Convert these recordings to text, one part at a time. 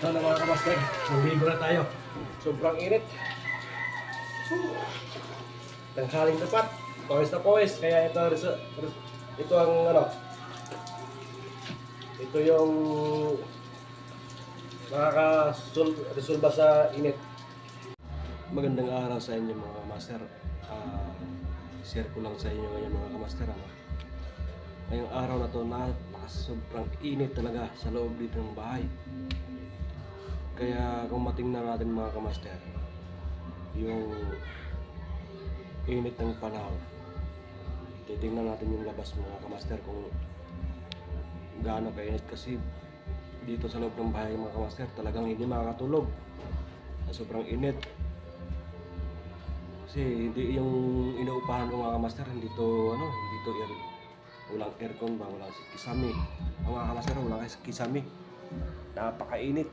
Ito na mga kamaster, naligo na tayo. Sobrang init. Tanghaling tapat, pawis na pawis. Kaya ito ang ano, ito yung makakaresolba sa init. Magandang araw sa inyo mga kamaster. Share ko lang sa inyo ngayon mga kamaster. Ngayong araw na to sobrang init talaga sa loob dito ng bahay. Kaya kung matingnan natin mga kamaster, yung init ng panahon, titingnan natin yung labas mga kamaster kung gaano kainit, kasi dito sa loob ng bahay mga kamaster talagang hindi makakatulog sa sobrang init. Kasi hindi yung inuupahan ko mga kamaster, hindi to walang aircon ba, walang kisame. Ang mga kamaster, walang kisame. Napakainit.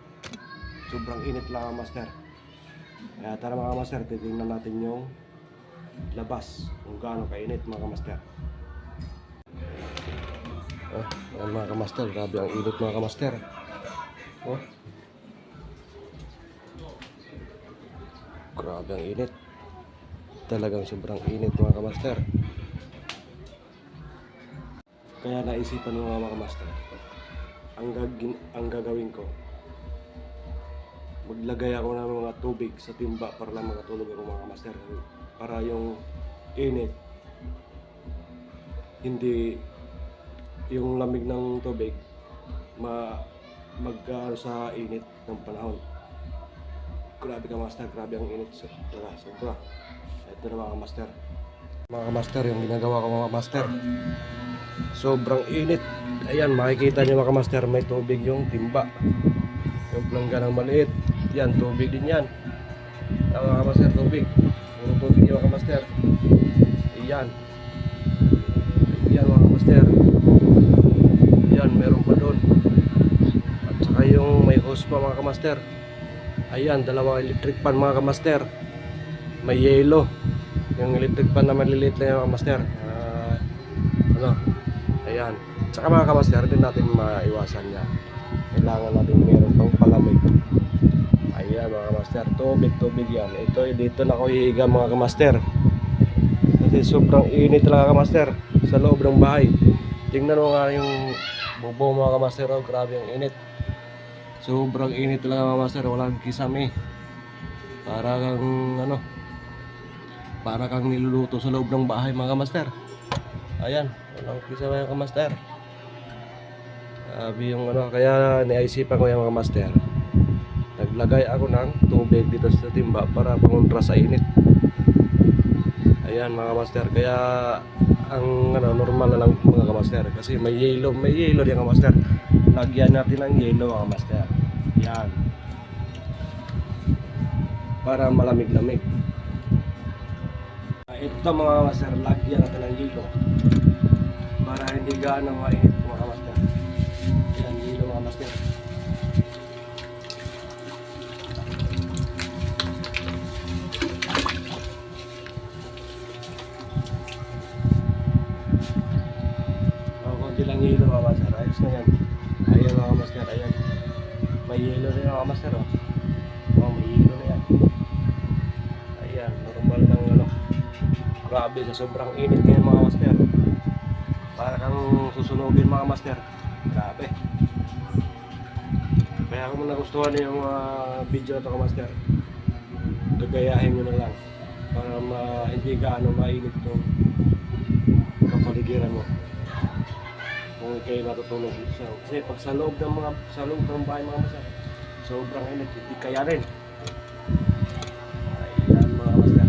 Sobrang init lang mga master. Kaya tara mga master, titingnan natin yung labas kung gaano kainit mga kamaster. Ayan mga kamaster, grabe ang init mga kamaster. Grabe ang init. Talagang sobrang init mga kamaster. Kaya naisipan mo mga kamaster, ang gagawin ko, maglagay ako ng mga tubig sa timba para lang makatulog ako mga kamaster. Para yung init, hindi yung lamig ng tubig magkaano sa init ng panahon. Grabe ka master, grabe ang init. Sobra. Ito na mga kamaster. Mga kamaster, yung ginagawa ko mga kamaster, sobrang init. Ayan, makikita nyo mga kamaster, may tubig yung timba. Yung planggana ng maliit, yan, tubig din yan. Mga kamaster, tubig. Yung tubig yung mga kamaster. Ayan. Ayan mga kamaster. Ayan, meron pa doon. At saka yung may hose pa mga kamaster. Ayan, dalawang electric pan mga kamaster. May yelo. Yung electric pan na maliliit lang yung mga kamaster. Ayan. At saka mga kamaster, din natin maiwasan niya. Kailangan natin meron pang palamig. Ayan mga kamaster, tubig yan. Dito na ako hihiga mga kamaster. Kasi sobrang init talaga kamaster sa loob ng bahay. Tingnan mo nga yung bubong mga kamaster, grabe ang init. Sobrang init talaga mga kamaster, walang kisame. Para kang niluluto sa loob ng bahay mga kamaster. Ayan, walang kisame mga kamaster. Sabi yung kaya naisipan ko yung mga master, naglagay ako ng tubig dito sa timba para pangontra sa init. Ayan mga master, kaya ang normal na lang mga kamaster, kasi may yelo din mga master. Lagyan natin ng yelo mga master. Yan, para malamig-lamig. Ito mga master, lagyan natin ng yelo para hindi gaano mainit mga master. Yan, yelo mga master. Konti lang yelo mga master. Ayos na yan. Ayan mga master, ayan. May yelo rin mga master. May yelo na yan. Ayan, normal lang grabe sa sobrang init ngayon mga master. Para kang susunugin mga master. Grabe. Kaya kung nagustuhan niyo yung video na ito mga master, gagayahin nyo na lang para hindi gaano mainit itong kapaligiran mo kung kayo natutulog. Kasi pag sa loob ng bahay mga master, sobrang init, hindi kaya rin. Ayan mga master.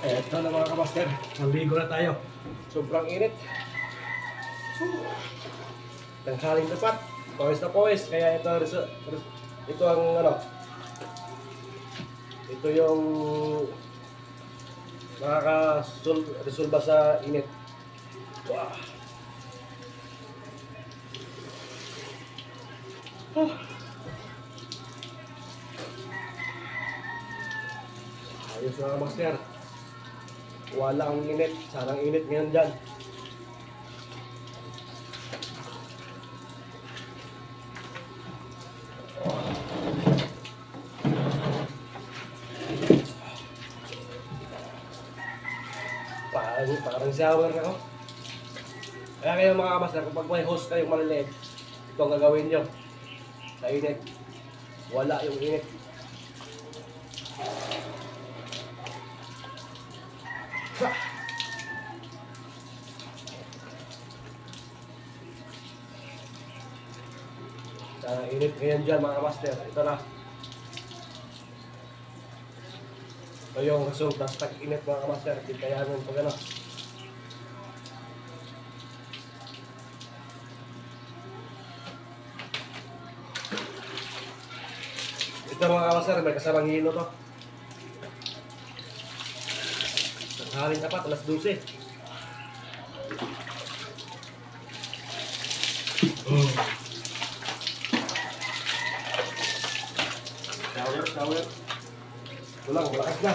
Eto na mga kamaster, naligo na tayo. Sobrang init. Tanghaling tapat, pawis na pawis. Kaya ito ang ito yung makakaresolba sa init. Wow. Ayos mga master. Walang init, sarang init ngayon dyan. Parang shower na ako. Kaya kayo mga kamaster, kapag may hose kayong maliliit, ito ang gagawin nyo. Sa init. Wala yung init. Sa init ngayon dyan mga kamaster. Ito na. Ito yung resulta sa tag-init mga kamaster. Hindi kaya naman pag ano. Ito mga kamaster, may kasamang hilo to. Naghahalin dapat, alas 12. Shower. Tulang, malakas na.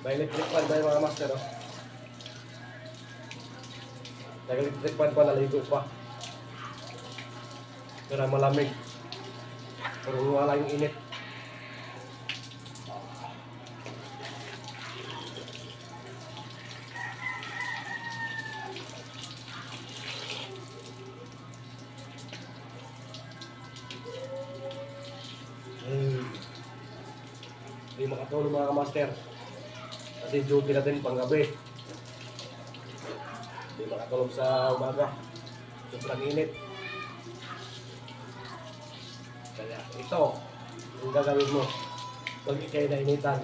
May electric fan ba yung mga master, oh? Nag-electric fan pa, naligo pa. Pero malamig. Pero wala yung init. Hindi makatulog mga master. Kasi duty na din pang gabi. Hindi makatulog sa umaga. Sobrang init. Kaya ito, yung gagawin mo. Pag ikay na initan.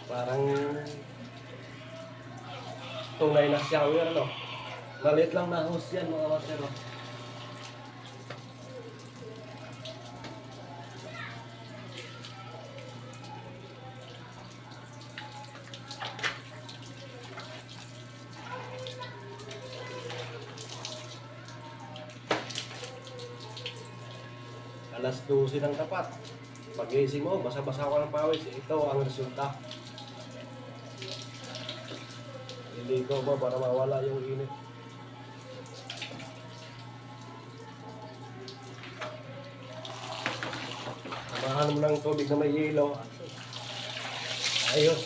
Parang tunay na shower, no? Maliit lang na hose yan mga master, no? Alas 12 ng tapat. Pag-gising mo, basa-basa ko ng pawis. Ito ang resulta. Iligo mo para mawala yung init. Samahan mo ng tubig na may yelo. Ayos.